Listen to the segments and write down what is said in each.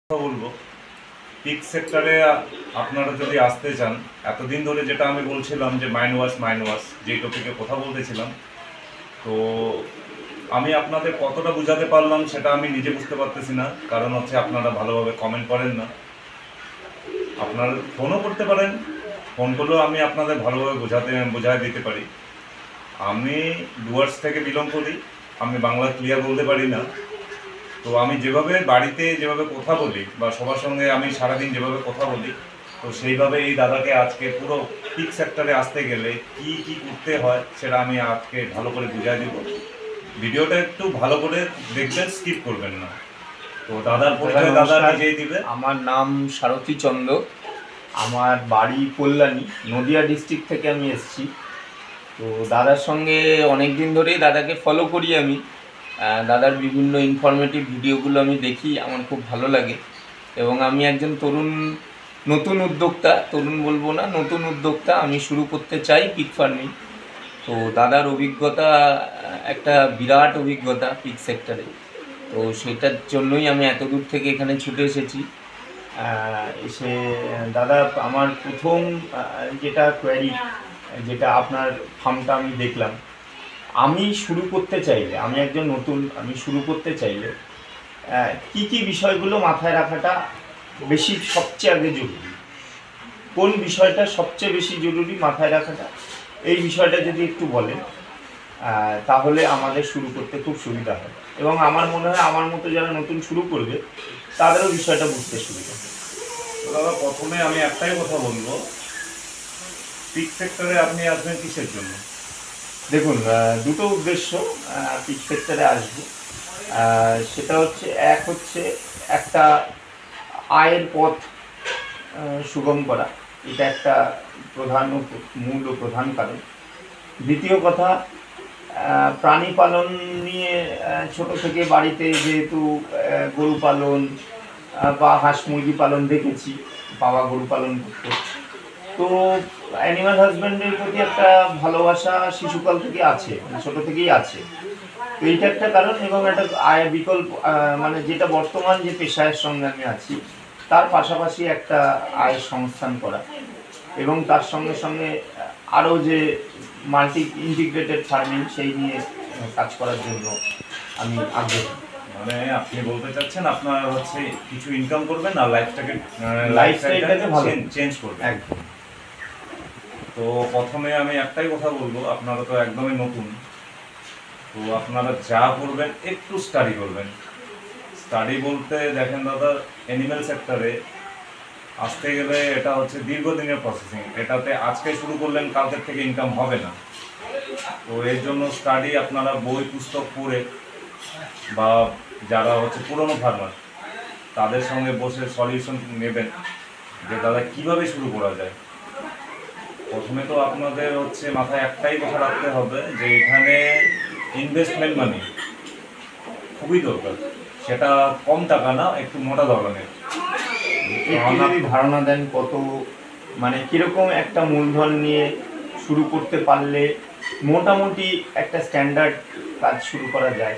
কথা বলবো পিক সেক্টরে আপনারা যদি আসতে চান, এতদিন ধরে যেটা আমি বলছিলাম যে মাইন্ড ওয়াশ যেই টপিকে কথা বলতেছিলাম, তো আমি আপনাদের কতটা বোঝাতে পারলাম সেটা আমি নিজে বুঝতে পারতেছি না। কারণ হচ্ছে আপনারা ভালোভাবে কমেন্ট করেন না, আপনারা ফোনও করতে পারেন, ফোন করলেও আমি আপনাদের ভালোভাবে বোঝায় দিতে পারি। আমি ডুয়ার্স থেকে বিলং করি, আমি বাংলা ক্লিয়ার বলতে পারি না। তো আমি যেভাবে বাড়িতে যেভাবে কথা বলি বা সবার সঙ্গে আমি সারাদিন যেভাবে কথা বলি, তো সেইভাবে এই দাদাকে আজকে পুরো পিক সেক্টরে আসতে গেলে কি কি করতে হয় সেটা আমি আজকে ভালো করে বুঝিয়ে দিব। ভিডিওটা একটু ভালো করে দেখবেন, স্কিপ করবেন না। তো দাদার পরিচয় দাদা নিজেই দিবে। আমার নাম সারথী চন্দ, আমার বাড়ি কল্যাণী, নদিয়া ডিস্ট্রিক্ট থেকে আমি এসেছি। তো দাদার সঙ্গে অনেক দিন ধরেই দাদাকে ফলো করি আমি। দাদার বিভিন্ন ইনফরমেটিভ ভিডিওগুলো আমি দেখি, আমার খুব ভালো লাগে। এবং আমি একজন নতুন উদ্যোক্তা, তরুণ বলবো না, নতুন উদ্যোক্তা। আমি শুরু করতে চাই পিগ ফার্মিং। তো দাদার অভিজ্ঞতা একটা বিরাট অভিজ্ঞতা পিগ সেক্টরে। তো সেটার জন্যই আমি এত দূর থেকে এখানে ছুটে এসেছি। এসে দাদা, আমার প্রথম যেটা কোয়ারি, যেটা আপনার ফার্মটা আমি দেখলাম, আমি শুরু করতে চাইলে, আমি একজন নতুন, আমি শুরু করতে চাইলে কি কি বিষয়গুলো মাথায় রাখাটা সবচেয়ে আগে জরুরি? কোন বিষয়টা সবচেয়ে বেশি জরুরি মাথায় রাখাটা, এই বিষয়টা যদি একটু বলেন তাহলে আমাদের শুরু করতে খুব সুবিধা হয়। এবং আমার মনে হয় আমার মতো যারা নতুন শুরু করবে তাদেরও বিষয়টা বুঝতে সুবিধা হবে। দাদা, প্রথমে আমি একটাই কথা বলবো, পিক সেক্টরে আপনি আসবেন কিসের জন্য? দেখুন, দুটো উদ্দেশ্য পিক সেক্টরে আসবো। সেটা হচ্ছে, এক হচ্ছে একটা আয়ের পথ সুগম করা, এটা একটা মূল ও প্রধান কারণ। দ্বিতীয় কথা, প্রাণী পালন নিয়ে ছোট থেকে বাড়িতে যেহেতু গরু পালন বা হাঁস মুরগি পালন দেখেছি, বাবা গরু পালন করতো, তো অ্যানিমাল হাজব্যান্ডের প্রতি একটা ভালোবাসা শিশুকাল থেকে আছে, মানে ছোটো থেকেই আছে। তো এইটা একটা কারণ। এবং একটা আয়ের বিকল্প, মানে যেটা বর্তমান যে পেশায়ের সঙ্গে আমি আছি তার পাশাপাশি একটা আয়ের সংস্থান করা, এবং তার সঙ্গে সঙ্গে আরও যে মাল্টি ইন্টিগ্রেটেড ফার্মিং সেই নিয়ে কাজ করার জন্য আমি আগ্রহী। মানে আপনি বলতে চাচ্ছেন আপনার হচ্ছে কিছু ইনকাম করবেন আর লাইফস্টাইলটাকে ভালো চেঞ্জ করবেন। একদম। তো প্রথমে আমি একটাই কথা বলবো, আপনারা তো একদমই নতুন, তো আপনারা যা করবেন একটু স্টাডি করবেন। স্টাডি বলতে দেখেন দাদা, অ্যানিম্যাল সেক্টরে আসতে গেলে এটা হচ্ছে দীর্ঘদিনের প্রসেসিং। এটাতে আজকে শুরু করলেন কালকের থেকে ইনকাম হবে না। তো এর জন্য স্টাডি আপনারা বই পুস্তক পড়ে বা যারা হচ্ছে পুরনো ফার্মার তাদের সঙ্গে বসে সলিউশন নেবেন যে দাদা কীভাবে শুরু করা যায়। প্রথমে তো আপনাদের হচ্ছে মাথায় একটাই কথা রাখতে হবে যে এখানে ইনভেস্টমেন্ট মানি খুবই দরকার, সেটা কম টাকা না, একটু মোটা ধরনের। যদি ধারণা দেন কত, মানে কিরকম একটা মূলধন নিয়ে শুরু করতে পারলে মোটামুটি একটা স্ট্যান্ডার্ড কাজ শুরু করা যায়?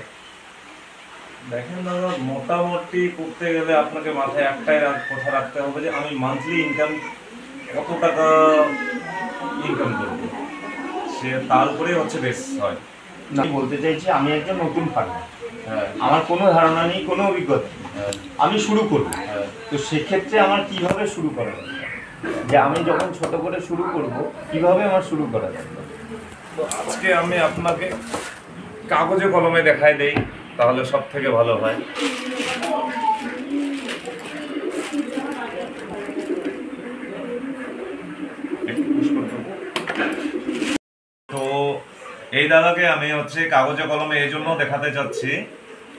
দেখেন দাদা, মোটামুটি করতে গেলে আপনাকে মাথায় একটাই কথা রাখতে হবে যে আমি মান্থলি ইনকাম কত টাকা ইনকাম করবো, সে তার উপরেই হচ্ছে বেশ হয়। আমি বলতে চাইছি, আমি একজন নতুন ফার্মার, আমার কোনো ধারণা নেই, কোনো অভিজ্ঞতা নেই, আমি শুরু করব। তো সেক্ষেত্রে আমার কিভাবে শুরু করা দরকার, যে আমি যখন ছোট করে শুরু করব কিভাবে আমার শুরু করা দরকার? তো আজকে আমি আপনাকে কাগজে কলমে দেখাই দেই, তাহলে সব থেকে ভালো হয়। তো এই দাদাকে আমি হচ্ছে কাগজে কলমে এই জন্য দেখাতে চাচ্ছি,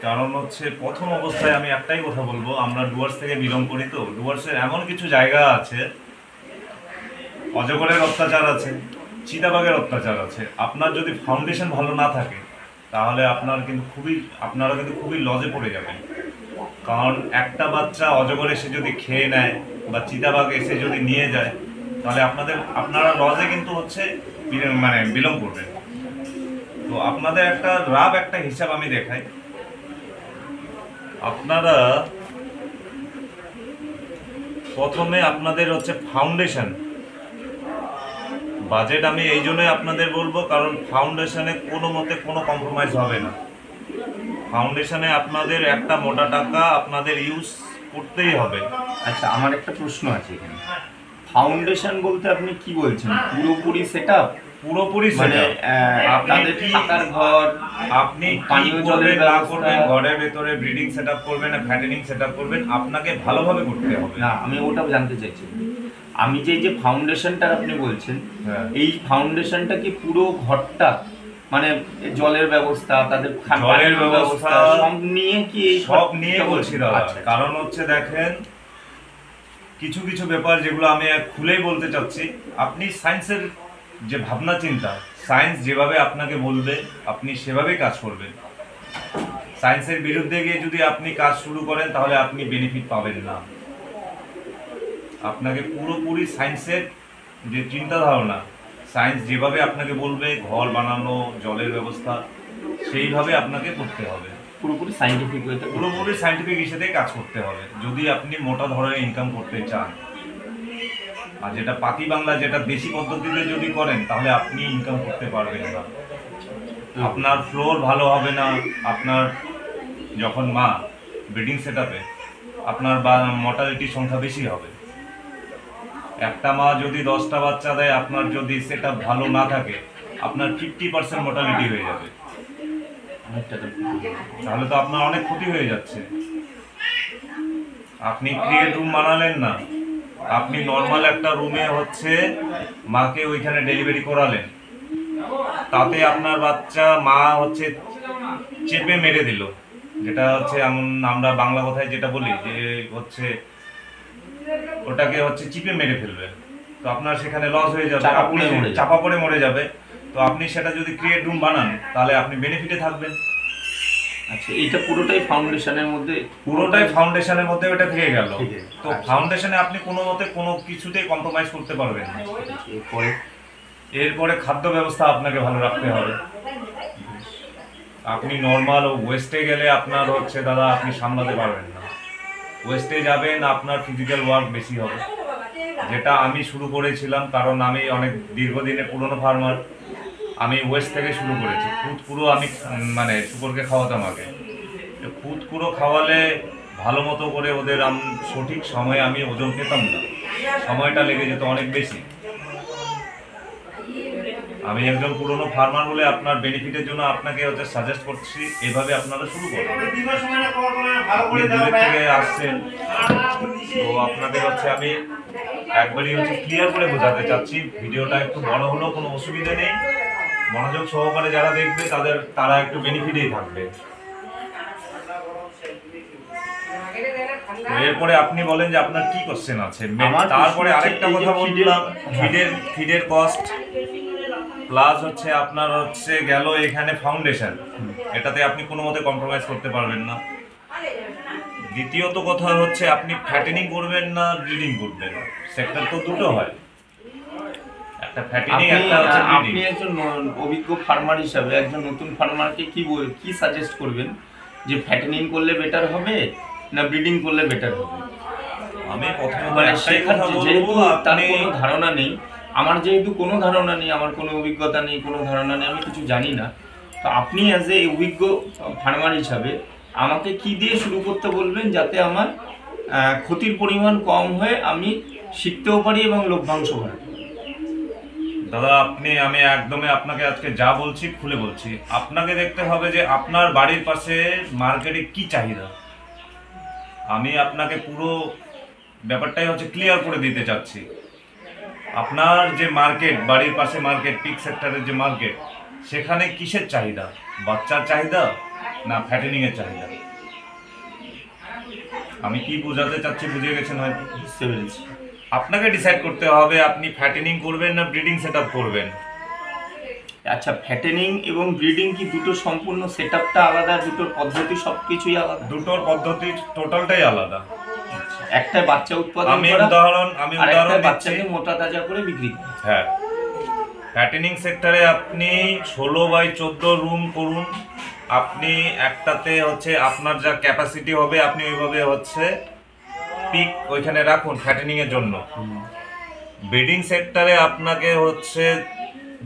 কারণ হচ্ছে প্রথম অবস্থায় আমি একটাই কথা বলবো, আমরা ডুয়ার্স থেকে বিলং করি। তো ডুয়ার্সের এমন কিছু জায়গা আছে, অজগরের অত্যাচার আছে, চিতাবাঘের অত্যাচার আছে। আপনার যদি ফাউন্ডেশন ভালো না থাকে তাহলে আপনারা কিন্তু খুবই লজে পড়ে যাবেন। কারণ একটা বাচ্চা অজগর এসে যদি খেয়ে নেয় বা চিতাবাঘ এসে যদি নিয়ে যায়, তাহলে আপনারা লজে কিন্তু হচ্ছে মানে বিলং করবেন। তো আপনাদের একটা হিসাব আমি দেখাই। আপনারা প্রথমে আপনাদের হচ্ছে ফাউন্ডেশন বাজেট, আমি এই জন্যই আপনাদের বলবো কারণ ফাউন্ডেশনে কোনো মতে কোনো কম্প্রোমাইজ হবে না। ফাউন্ডেশনে আপনাদের একটা মোটা টাকা আপনাদের ইউজ করতেই হবে। আচ্ছা, আমার একটা প্রশ্ন আছে এখানে। ফাউন্ডেশন বলতে আপনি কি বলছেন? পুরোপুরি সেটআপ? পুরোপুরি মানে আপনাদের থাকার ঘর, আপনি পানীয় জলের না করবেন, ঘরের ভেতরে ব্রিডিং সেটআপ করবেন না ফ্যাটেনিং সেটআপ করবেন, আপনাকে ভালোভাবে করতে হবে। না, আমি ওটা জানতে চাইছি। আমি যে ফাউন্ডেশনটা আপনি বলছেন, এই ফাউন্ডেশনটা কি পুরো ঘরটা, মানে জলের ব্যবস্থা, তাদের জলের ব্যবস্থা সব নিয়ে কি? সব নিয়ে বলছি দাদা। আচ্ছা, কারণ হচ্ছে দেখেন, কিছু কিছু ব্যাপার যেগুলো আমি খুলেই বলতে চাচ্ছি, আপনি সায়েন্সের যে ভাবনা চিন্তা, সায়েন্স যেভাবে আপনাকে বলবে আপনি সেভাবেই কাজ করবেন। সায়েন্সের বিরুদ্ধে গিয়ে যদি আপনি কাজ শুরু করেন তাহলে আপনি বেনিফিট পাবেন না। আপনাকে পুরোপুরি সায়েন্সের যে চিন্তা ধারণা, সায়েন্স যেভাবে আপনাকে বলবে ঘর বানানো, জলের ব্যবস্থা, সেইভাবে আপনাকে করতে হবে। পুরোপুরি সায়েন্টিফিক ওয়েতে, পুরোপুরি সায়েন্টিফিক হিসেবেই কাজ করতে হবে যদি আপনি মোটা ধরনের ইনকাম করতে চান। আর যেটা পাতি বাংলা, যেটা দেশি পদ্ধতিতে যদি করেন তাহলে আপনি ইনকাম করতে পারবেন না। আপনার ফ্লোর ভালো হবে না। আপনার যখন মা ব্রিডিং সেটআপে আপনার মর্টালিটির সংখ্যা বেশি হবে। একটা মা যদি 10টা বাচ্চা দেয়, আপনার যদি সেটআপ ভালো না থাকে আপনার 50% মর্টালিটি হয়ে যাবে। তাহলে তো আপনার অনেক ক্ষতি হয়ে যাচ্ছে। আপনি ক্রিয়েট রুম বানালেন না, আপনি নর্মাল একটা রুমে হচ্ছে মাকে ওইখানে ডেলিভারি করালেন, তাতে আপনার বাচ্চা মা হচ্ছে চেপে মেরে দিল, যেটা হচ্ছে আমরা বাংলা কথায় যেটা বলি যে হচ্ছে ওটাকে হচ্ছে চিপে মেরে ফেলবে, তো আপনার সেখানে লস হয়ে যাবে, আপনি চাপা পড়ে মরে যাবে। তো আপনি সেটা যদি ক্রিয়েট রুম বানান তাহলে আপনি বেনিফিটে থাকবেন। আচ্ছা, এইটা পুরোটাই ফাউন্ডেশনের মধ্যে, ওটা থেকে গেল। তো ফাউন্ডেশনে আপনি কোনো মতে কোনো কিছুতেই কম্প্রোমাইজ করতে পারবেন না। এরপরে খাদ্য ব্যবস্থা আপনাকে ভালো রাখতে হবে। আপনি নর্মাল ওয়েস্টে গেলে আপনার হচ্ছে দাদা আপনি সামলাতে পারবেন না। ওয়েস্টে যাবেন আপনার ফিজিক্যাল ওয়ার্ক বেশি হবে, যেটা আমি শুরু করেছিলাম। কারণ আমি অনেক দীর্ঘদিনের পুরনো ফার্মার, আমি ওয়েস্ট থেকে শুরু করেছি। খুদ পুরো আমি মানে শুকরকে খাওয়াতাম আগে। খুদ পুরো খাওয়ালে ভালো মতো করে ওদের সঠিক সময়ে আমি ওজন পেতাম না, সময়টা লেগে যেত অনেক বেশি। আমি একজন পুরনো ফার্মার বলে আপনার বেনিফিটের জন্য আপনাকে হচ্ছে সাজেস্ট করছি এভাবে আপনারা শুরু করুন। আপনি দূরের থেকে আসছেন, তো আপনাদের হচ্ছে আমি একবারই হচ্ছে ক্লিয়ার করে বোঝাতে চাচ্ছি। ভিডিওটা একটু বড় হলেও কোনো অসুবিধা নেই, মনোযোগ সহকারে যারা দেখবে তারা একটু বেনিফিটেই থাকবে। এরপরে আপনি বলেন যে আপনার কি কোশ্চেন আছে। তারপরে আরেকটা কথা বললাম, ফিডের কস্ট প্লাস হচ্ছে আপনার হচ্ছে গেল এখানে ফাউন্ডেশন, এটাতে আপনি কোনো মতে কম্প্রোমাইজ করতে পারবেন না। দ্বিতীয়ত কথা হচ্ছে আপনি ফ্যাটেনিং করবেন না ব্রিডিং করবেন, সেক্টর তো দুটো হয়, একটা ফ্যাটেনিং একটা হচ্ছে ব্রিডিং। আপনি একজন অভিজ্ঞ ফার্মার হিসাবে একজন নতুন ফার্মারকে কি সাজেস্ট করবেন যে ফ্যাটেনিং করলে বেটার হবে না ব্রিডিং করলে বেটার হবে? আমি প্রথমে যেহেতু তার কোনো ধারণা নেই, আমার যেহেতু কোনো ধারণা নেই, আমার কোনো অভিজ্ঞতা নেই, কোনো ধারণা নেই, আমি কিছু জানি না, তো আপনি অ্যাজ এ অভিজ্ঞ ফার্মার হিসাবে আমাকে কি দিয়ে শুরু করতে বলবেন যাতে আমার ক্ষতির পরিমাণ কম হয়ে আমি শিখতেও পারি এবং লভ্যাংশ বাড়াতে? দাদা আমি একদমই আপনাকে আজকে যা বলছি খুলে বলছি। আপনাকে দেখতে হবে যে আপনার বাড়ির পাশে মার্কেটে কি চাহিদা। আমি আপনাকে পুরো ব্যাপারটাই হচ্ছে ক্লিয়ার করে দিতে চাচ্ছি। আপনার যে মার্কেট, বাড়ির পাশে মার্কেট, পিক সেক্টরের যে মার্কেট, সেখানে কিসের চাহিদা? বাচ্চার চাহিদা না ফ্যাটেনিংয়ের চাহিদা? আমি কি বোঝাতে চাচ্ছি বুঝে গেছেন হয়তো? বুঝতে পেরেছি। আপনাকে ডিসাইড করতে হবে আপনি ফ্যাটেনিং করবেন না ব্রিডিং সেটআপ করবেন। আচ্ছা, ফ্যাটেনিং এবং ব্রিডিং কি দুটো সম্পূর্ণ সেটআপটা আলাদা? দুটোর পদ্ধতি সবকিছুই আলাদা? দুটোর পদ্ধতি টোটালটাই আলাদা। একটা বাচ্চা উৎপাদন আমি করা, উদাহরণ বাচ্চাকে মোটা তাজা করে বিক্রি করা। হ্যাঁ, ফ্যাটেনিং সেক্টরে আপনি 16x14 রুম করুন, আপনি একটাতে হচ্ছে আপনার যা ক্যাপাসিটি হবে আপনি ওইভাবে হচ্ছে পিক ওইখানে রাখুন ফ্যাটেনিং এর জন্য। ব্রিডিং সেক্টরে আপনাকে হচ্ছে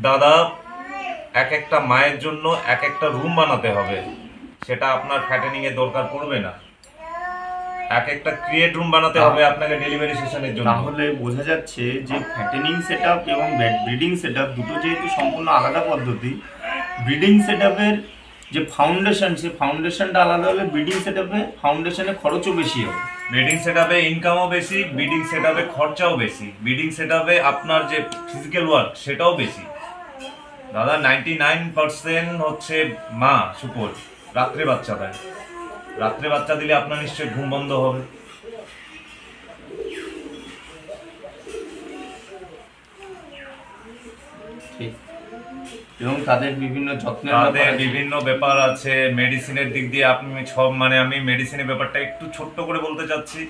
দাদা এক একটা মায়ের জন্য এক একটা রুম বানাতে হবে, সেটা আপনার ফ্যাটেনিং এর দরকার পড়বে না। এক একটা ক্রিয়েট রুম বানাতে হবে আপনাকে ডেলিভারি সেশনের জন্য। তাহলে বোঝা যাচ্ছে যে ফ্যাটেনিং সেটআপ এবং ব্রিডিং সেটআপ দুটো যেহেতু সম্পূর্ণ আলাদা পদ্ধতি, ব্রিডিং সেটআপের যে ফাউন্ডেশন, সেই ফাউন্ডেশনটা আলাদা হলে ব্রিডিং সেটআপে ফাউন্ডেশনে খরচও বেশি হবে। ব্রিডিং সেটআপে ইনকামও বেশি, ব্রিডিং সেটআপে খরচাও বেশি, ব্রিডিং সেটআপে আপনার যে ফিজিক্যাল ওয়ার্ক সেটাও বেশি। দাদা 99% হচ্ছে মা সুপর রাত্রে বাচ্চা দেয়। রাত্রে বাচ্চা দিলে আপনার নিশ্চয়ই ঘুম বন্ধ হবে। ঠিক, এবং তাদের বিভিন্ন যত্নের তাদের বিভিন্ন ব্যাপার আছে মেডিসিনের দিক দিয়ে। আপনি সব মানে আমি মেডিসিনের ব্যাপারটা একটু ছোট্ট করে বলতে চাচ্ছি।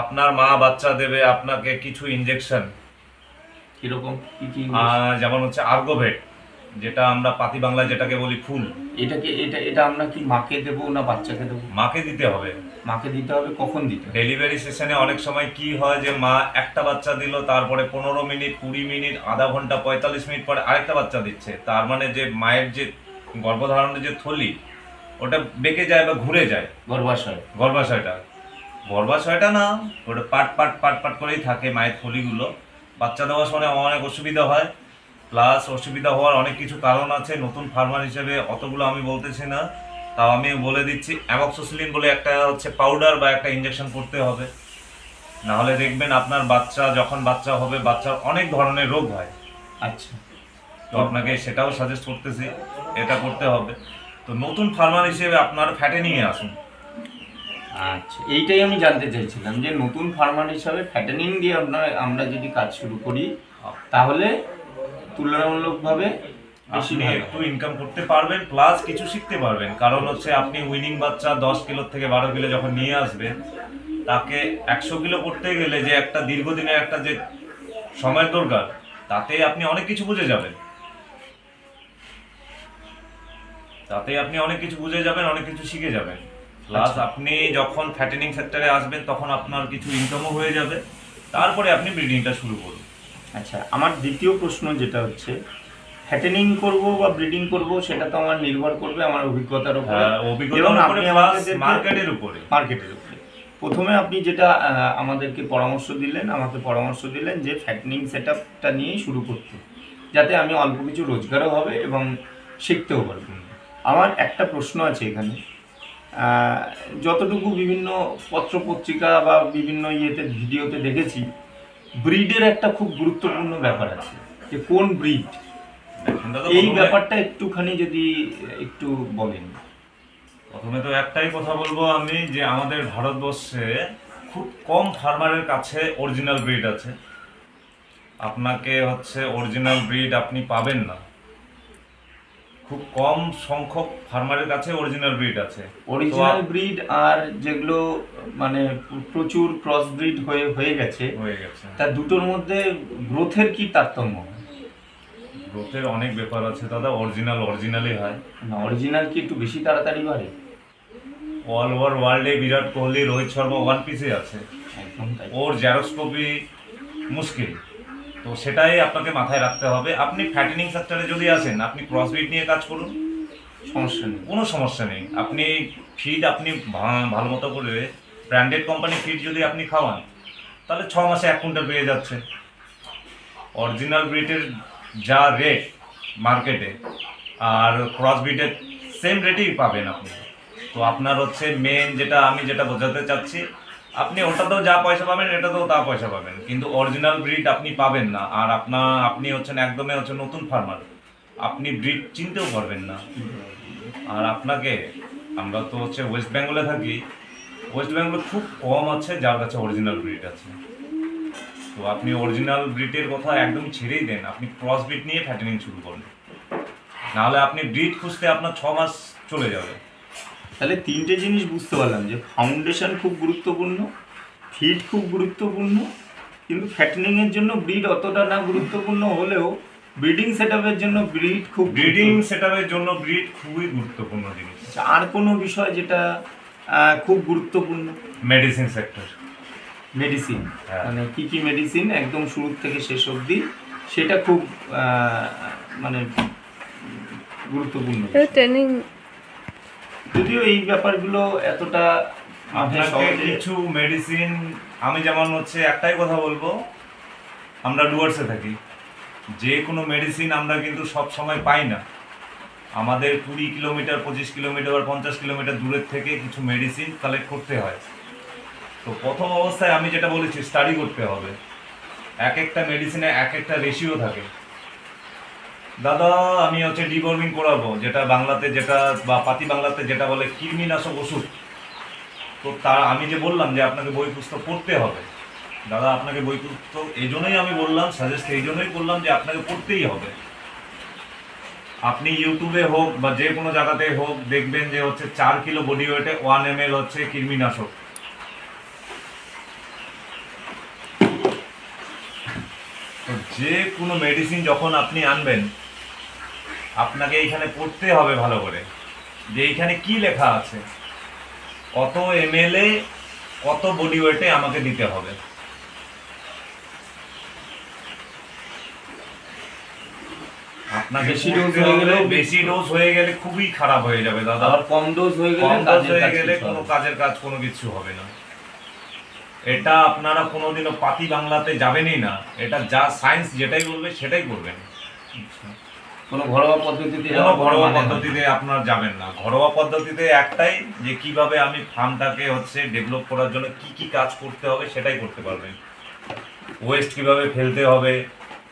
আপনার মা বাচ্চা দেবে আপনাকে কিছু ইনজেকশন, কিরকম কি কি, যেমন হচ্ছে আর্গোভেট, যেটা আমরা পাতি বাংলায় যেটাকে বলি ফুল। এটা আমরা কি মাকে দেবো না বাচ্চাকে দেবো? মাকে দিতে হবে। মাকে দিতে হবে। কখন দিতে হবে? ডেলিভারি সেশনে অনেক সময় কি হয় যে মা একটা বাচ্চা দিল, তারপরে 15 মিনিট 20 মিনিট আধা ঘন্টা 45 মিনিট পরে আরেকটা বাচ্চা দিচ্ছে। তার মানে যে মায়ের যে গর্ভধারণের যে থলি ওটা বেঁকে যায় বা ঘুরে যায়। গর্ভাশয়টা না, ওটা পাট পাট পাট পাট করেই থাকে মায়ের থলিগুলো। বাচ্চা দেওয়ার সময় অনেক অসুবিধা হয়, প্লাস অসুবিধা হওয়ার অনেক কিছু কারণ আছে। নতুন ফার্মার হিসেবে অতগুলো আমি বলতেছি না, তাও আমি বলে দিচ্ছি অ্যামক্সিসিলিন বলে একটা হচ্ছে পাউডার বা একটা ইনজেকশন করতে হবে। নাহলে দেখবেন আপনার বাচ্চা যখন বাচ্চা হবে বাচ্চার অনেক ধরনের রোগ হয়। আচ্ছা, তো আপনাকে সেটাও সাজেস্ট করতেছি, এটা করতে হবে। তো নতুন ফার্মার হিসেবে আপনার ফ্যাটেনিংয়ে আসুন। আচ্ছা, এইটাই আমি জানতে চাইছিলাম যে নতুন ফার্মার হিসাবে ফ্যাটেনিং দিয়ে আমরা যদি কাজ শুরু করি তাহলে তুলনামূলকভাবে আপনি একটু ইনকাম করতে পারবেন, প্লাস কিছু শিখতে পারবেন। কারণ হচ্ছে আপনি উইনিং বাচ্চা 10 কিলো থেকে 12 কিলো যখন নিয়ে আসবেন, তাকে 100 কিলো করতে গেলে যে একটা দীর্ঘদিনের একটা যে সময়ের দরকার, তাতে আপনি অনেক কিছু বুঝে যাবেন। অনেক কিছু শিখে যাবেন। প্লাস আপনি যখন ফ্যাটেনিং সেক্টরে আসবেন তখন আপনার কিছু ইনকামও হয়ে যাবে, তারপরে আপনি ব্রিডিংটা শুরু করুন। আচ্ছা, আমার দ্বিতীয় প্রশ্ন যেটা হচ্ছে, ফ্যাটেনিং করব বা ব্রিডিং করব সেটা তো আমার নির্ভর করবে আমার অভিজ্ঞতার উপরে এবং মার্কেটের উপরে। প্রথমে আপনি যেটা আমাকে পরামর্শ দিলেন যে ফ্যাটেনিং সেটআপটা নিয়েই শুরু করতে, যাতে আমি অল্প কিছু রোজগারও হবে এবং শিখতেও পারবো। আমার একটা প্রশ্ন আছে এখানে, যতটুকু বিভিন্ন পত্রপত্রিকা বা বিভিন্ন ভিডিওতে দেখেছি, ব্রিডের একটা খুব গুরুত্বপূর্ণ ব্যাপার আছে, যে কোন ব্রিড, এই ব্যাপারটা একটুখানি যদি একটু বলেন। প্রথমে তো একটাই কথা বলবো আমি, যে আমাদের ভারতবর্ষে খুব কম ফার্মারের কাছে অরিজিনাল ব্রিড আছে। আপনাকে হচ্ছে অরিজিনাল ব্রিড আপনি পাবেন না, খুব কম সংখ্যক ফার্মারের কাছে অরিজিনাল ব্রিড আছে। অরিজিনাল ব্রিড আর যেগুলো মানে প্রচুর ক্রস ব্রিড হয়ে গেছে, তার দুটোর মধ্যে গ্রোথের কি তারতম্য? গ্রোথের অনেক ব্যাপার আছে দাদা। অরিজিনালই হয় না, অরিজিনাল কি একটু বেশি তাড়াতাড়ি বাড়ে? অল ওভার ওয়ার্ল্ডে বিরাট কোহলি, রোহিত শর্মা ওয়ান পিসে আছে, ওর জেরক্স কপি মুশকিল। তো সেটাই আপনাকে মাথায় রাখতে হবে। আপনি ফ্যাটেনিং সেক্টরে যদি আসেন, আপনি ক্রসব্রিড নিয়ে কাজ করুন, কোনো সমস্যা নেই। আপনি ফিড আপনি ভালো মতো করে ব্র্যান্ডেড কোম্পানি ফিড যদি আপনি খাওয়ান, তাহলে 6 মাসে 1 কুইন্টাল পেয়ে যাচ্ছে। অরিজিনাল ব্রিডের যা রেট মার্কেটে আর ক্রস ব্রিডের সেম রেটেই পাবেন আপনি। তো আপনার হচ্ছে মেন আমি যেটা বোঝাতে চাচ্ছি, আপনি ওটাতেও যা পয়সা পাবেন এটাতেও তা পয়সা পাবেন, কিন্তু অরিজিনাল ব্রিড আপনি পাবেন না। আর আপনি হচ্ছেন একদমই নতুন ফার্মার, আপনি ব্রিড চিনতেও পারবেন না। আর আপনাকে, আমরা তো হচ্ছে ওয়েস্ট বেঙ্গলে থাকি, ওয়েস্ট বেঙ্গলে খুব কম আছে যার কাছে অরিজিনাল ব্রিড আছে। তো আপনি অরিজিনাল ব্রিডের কথা একদম ছেড়েই দেন, আপনি ক্রস ব্রিড নিয়ে ফ্যাটেনিং শুরু করুন, নাহলে আপনি ব্রিড খুঁজতে আপনার 6 মাস চলে যাবে। তাহলে 3টে জিনিস বুঝতে পারলাম, যে ফাউন্ডেশন খুব গুরুত্বপূর্ণ, ফিড খুব গুরুত্বপূর্ণ, কিন্তু ফ্যাটেনিংয়ের জন্য ব্রিড অতটা না গুরুত্বপূর্ণ হলেও ব্রিডিং সেটআপের জন্য ব্রিড খুবই গুরুত্বপূর্ণ জিনিস। আর কোনো বিষয় যেটা খুব গুরুত্বপূর্ণ? Medicine sector. মেডিসিন, হ্যাঁ। মানে কি কি মেডিসিন একদম শুরু থেকে শেষ অবধি, সেটা খুব মানে গুরুত্বপূর্ণ বিষয়। ট্রেনিং যদিও এই ব্যাপারগুলো এতটা আপনাকে সহজে- কিছু মেডিসিন, আমি যেমন হচ্ছে একটাই কথা বলবো, আমরা ডুয়ার্সে থাকি, যে কোনো মেডিসিন আমরা কিন্তু সব সময় পাই না। আমাদের 20 কিলোমিটার 25 কিলোমিটার বা 50 কিলোমিটার দূরের থেকে কিছু মেডিসিন কালেক্ট করতে হয়। তো প্রথম অবস্থায় আমি যেটা বলেছি, স্টাডি করতে হবে। এক একটা মেডিসিনে এক একটা রেশিও থাকে। দাদা আমি হচ্ছে ডিবর্মিং করাবো, যেটা বাংলাতে যেটা বা পাতি বাংলাতে যেটা বলে কৃমিনাশক ওষুধ। তো তা আমি যে বললাম যে আপনাকে বই পুস্তক পড়তে হবে, দাদা আপনাকে বই পুস্তক এই জন্যই আমি বললাম, সাজেস্ট এই জন্যই করলাম যে আপনাকে পড়তেই হবে। আপনি ইউটিউবে হোক বা যে কোনো জায়গাতে হোক দেখবেন যে হচ্ছে 4 কিলো বডি ওয়েটে 1 ml হচ্ছে কৃমিনাশক। তো যে কোনো মেডিসিন যখন আপনি আনবেন, আপনাকে এইখানে পড়তে হবে ভালো করে যে এইখানে কি লেখা আছে, কত ml এ কত বডি ওয়েটে আমাকে দিতে হবে। আপনাকে বেশি পড়তে dose হয়ে হবে, গেলেও বেশি ডোজ হয়ে গেলে খুবই খারাপ হয়ে যাবে দাদা। আবার কম ডোজ হয়ে গেলে কম ডোজ কাজের হয়ে কাজ গেলে কিছু কোনো হবে না। কাজের কাজ কোনো কিছু হবে না। এটা আপনারা কোনোদিনও পাতি বাংলাতে যাবেনই না, এটা যা সায়েন্স যেটাই বলবে সেটাই করবেন। কোনো ঘরোয়া পদ্ধতিতে কোনো যাওয়ার ঘরোয়া মানে হয় না। পদ্ধতিতে আপনার যাবেন না। ঘরোয়া পদ্ধতিতে একটাই যে কিভাবে আমি ফার্মটাকে হচ্ছে ডেভেলপ করার জন্য কি কি কাজ করতে হবে সেটাই করতে পারবেন। ওয়েস্ট কিভাবে ফেলতে হবে,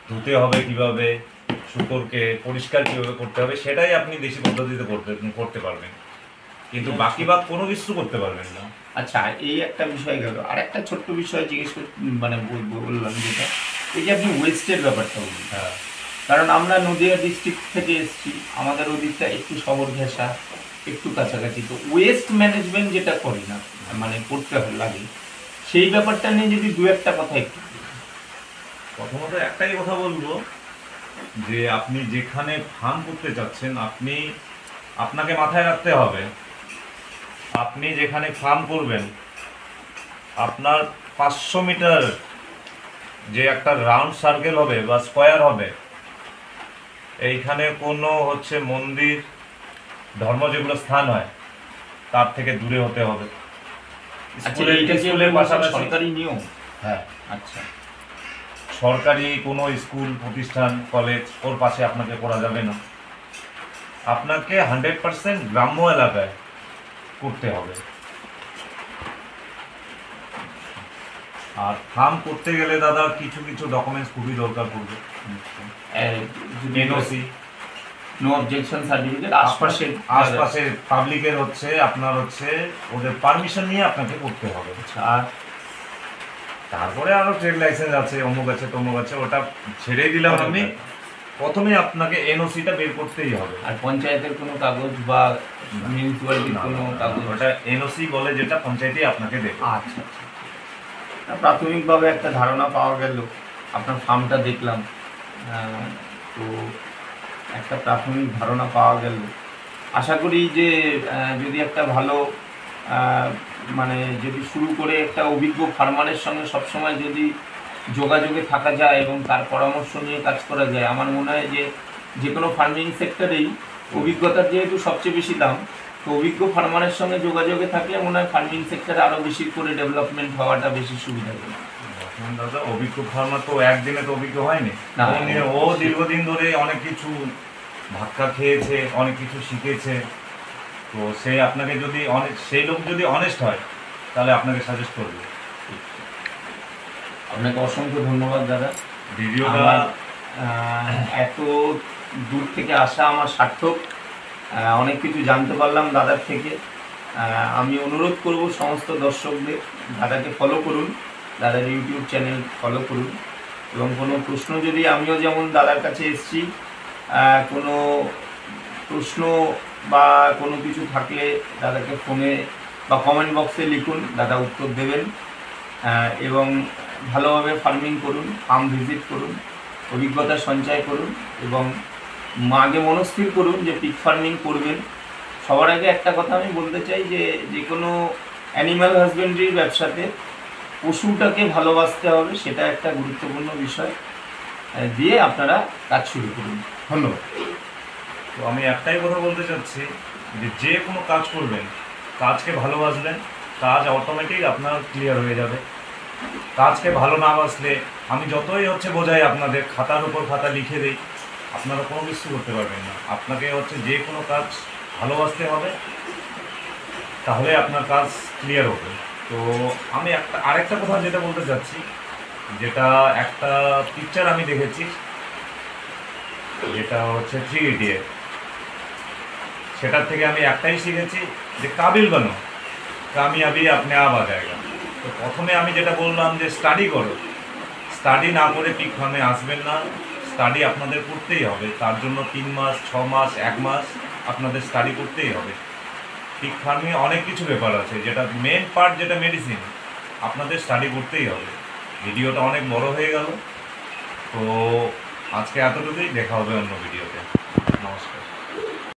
ধুতে হবে কিভাবে, শুকরকে পরিষ্কার কিভাবে করতে হবে, সেটাই আপনি দেশি পদ্ধতিতে করতে পারবেন, কিন্তু বাকি বাদ কোনো কিছু করতে পারবেন না। আচ্ছা, এই একটা বিষয় গেল। আর একটা ছোট্ট বিষয় জিজ্ঞেস মানে বললাম, যেটা এই যে আপনি ওয়েস্টের ব্যাপারটা বললেন, হ্যাঁ, কারণ আমরা নদিয়া ডিস্ট্রিক্ট থেকে এসেছি, আমাদের ওদিকটা একটু শহর ঘেঁষা, একটু কাছাকাছি। তো ওয়েস্ট ম্যানেজমেন্ট যেটা করি না, মানে করতে লাগে, সেই ব্যাপারটা নিয়ে যদি দু একটা কথা একটু প্রথমত একটাই কথা বলবো যে আপনি যেখানে ফার্ম করতে চাচ্ছেন, আপনাকে মাথায় রাখতে হবে, আপনি যেখানে ফার্ম করবেন আপনার 500 মিটার যে একটা রাউন্ড সার্কেল হবে বা স্কোয়ার হবে, এইখানে কোনো হচ্ছে মন্দির ধর্ম যেগুলো স্থান হয় তার থেকে দূরে হতে হবে। আচ্ছা, এইটা কি স্কুলের পাশাপাশি সরকারি নিয়ম? হ্যাঁ, আচ্ছা, সরকারি কোনো স্কুল প্রতিষ্ঠান কলেজ ওর পাশে আপনাকে করা যাবে না। আপনাকে 100% গ্রাম্য এলাকায় করতে হবে। আর ফার্ম করতে গেলে দাদা কিছু কিছু ডকুমেন্টস খুবই দরকার পড়বে। এনওসি, নো অবজেকশন সার্টিফিকেট, আশপাশের পাবলিকের হচ্ছে আপনার হচ্ছে ওদের পারমিশন নিয়ে আপনাকে করতে হবে। আর তারপরে আরো ট্রেড লাইসেন্স আছে, অমুক আছে তমুক আছে, ওটা ছেড়েই দিলাম আমি। প্রথমে আপনাকে এনওসিটা বের করতেই হবে। আর পঞ্চায়েতের কোনো কাগজ বা মিউনিসিপ্যালিটির কোনো কাগজ? ওটা এনওসি বলে, যেটা পঞ্চায়েতই আপনাকে দেবে। আচ্ছা আচ্ছা। প্রাথমিকভাবে একটা ধারণা পাওয়া গেল, আপনার ফার্মটা দেখলাম, তো একটা প্রাথমিক ধারণা পাওয়া গেল। আশা করি যে যদি একটা ভালো মানে যদি শুরু করে একটা অভিজ্ঞ ফার্মারের সঙ্গে সবসময় যদি যোগাযোগে থাকা যায় এবং তার পরামর্শ নিয়ে কাজ করা যায়, আমার মনে হয় যে যে কোনো ফার্মিং সেক্টরেই অভিজ্ঞতার যেহেতু সবচেয়ে বেশি দাম, তো অভিজ্ঞ ফার্মারের সঙ্গে যোগাযোগে থাকলে মনে হয় ফার্মিং সেক্টরে আরও বেশি করে ডেভেলপমেন্ট হওয়াটা বেশি সুবিধা হবে। দাদা অভিজ্ঞ ফার্মার তো একদিনে তো অভিজ্ঞ হয়নি, না। ও দীর্ঘদিন ধরে অনেক কিছু ধাক্কা খেয়েছে, অনেক কিছু শিখেছে। তো সে আপনাকে যদি সেই লোক যদি অনেস্ট হয় তাহলে আপনাকে সাজেস্ট করবে। আপনাকে অসংখ্য ধন্যবাদ দাদা। ভিডিওটা এত দূর থেকে আসা আমার সার্থক, অনেক কিছু জানতে পারলাম দাদার থেকে। আমি অনুরোধ করব সমস্ত দর্শকদের, দাদাকে ফলো করুন, দাদার ইউটিউব চ্যানেল ফলো করুন, এবং কোনো প্রশ্ন যদি, আমিও যেমন দাদার কাছে এসেছি, কোনো প্রশ্ন বা কোনো কিছু থাকলে দাদাকে ফোনে বা কমেন্ট বক্সে লিখুন, দাদা উত্তর দেবেন। এবং ভালোভাবে ফার্মিং করুন, ফার্ম ভিজিট করুন, অভিজ্ঞতা সঞ্চয় করুন, এবং আগে মনস্থির করুন যে পিগ ফার্মিং করবেন। সবার আগে একটা কথা আমি বলতে চাই যে যে কোনো অ্যানিম্যাল হাজবেন্ডারির ব্যবসাতে পশুটাকে ভালোবাসতে হবে, সেটা একটা গুরুত্বপূর্ণ বিষয়। দিয়ে আপনারা কাজ শুরু করুন। ধন্যবাদ। তো আমি একটাই কথা বলতে চাচ্ছি যে যে কোনো কাজ করবেন, কাজকে ভালোবাসবেন, কাজ অটোমেটিক আপনার ক্লিয়ার হয়ে যাবে। কাজকে ভালো না বাসলে আমি যতই বোঝাই আপনাদের, খাতার উপর খাতা লিখে দিই, আপনারা কোনো কিছু করতে পারবেন না। আপনাকে যে কোনো কাজ ভালোবাসতে হবে, তাহলে আপনার কাজ ক্লিয়ার হবে। তো আমি আরেকটা কথা যেটা বলতে চাচ্ছি, যেটা একটা পিকচার আমি দেখেছি, যেটা 3 ইডিয়েট। সেটার থেকে আমি একটাই শিখেছি যে কাবিল বানো, কামিয়াবি আপনি আপ আ জায়গা। তো প্রথমে আমি যেটা বললাম যে স্টাডি করো, স্টাডি না করে পিক ফার্মে আসবেন না। স্টাডি আপনাদের করতেই হবে, তার জন্য 3 মাস 6 মাস 1 মাস আপনাদের স্টাডি করতেই হবে। পিক ফার্মে অনেক কিছু ব্যাপার আছে, যেটা মেন পার্ট, যেটা মেডিসিন, আপনাদের স্টাডি করতেই হবে। ভিডিওটা অনেক বড় হয়ে গেল, তো আজকে এতটুকুই। দেখা হবে অন্য ভিডিওতে। নমস্কার।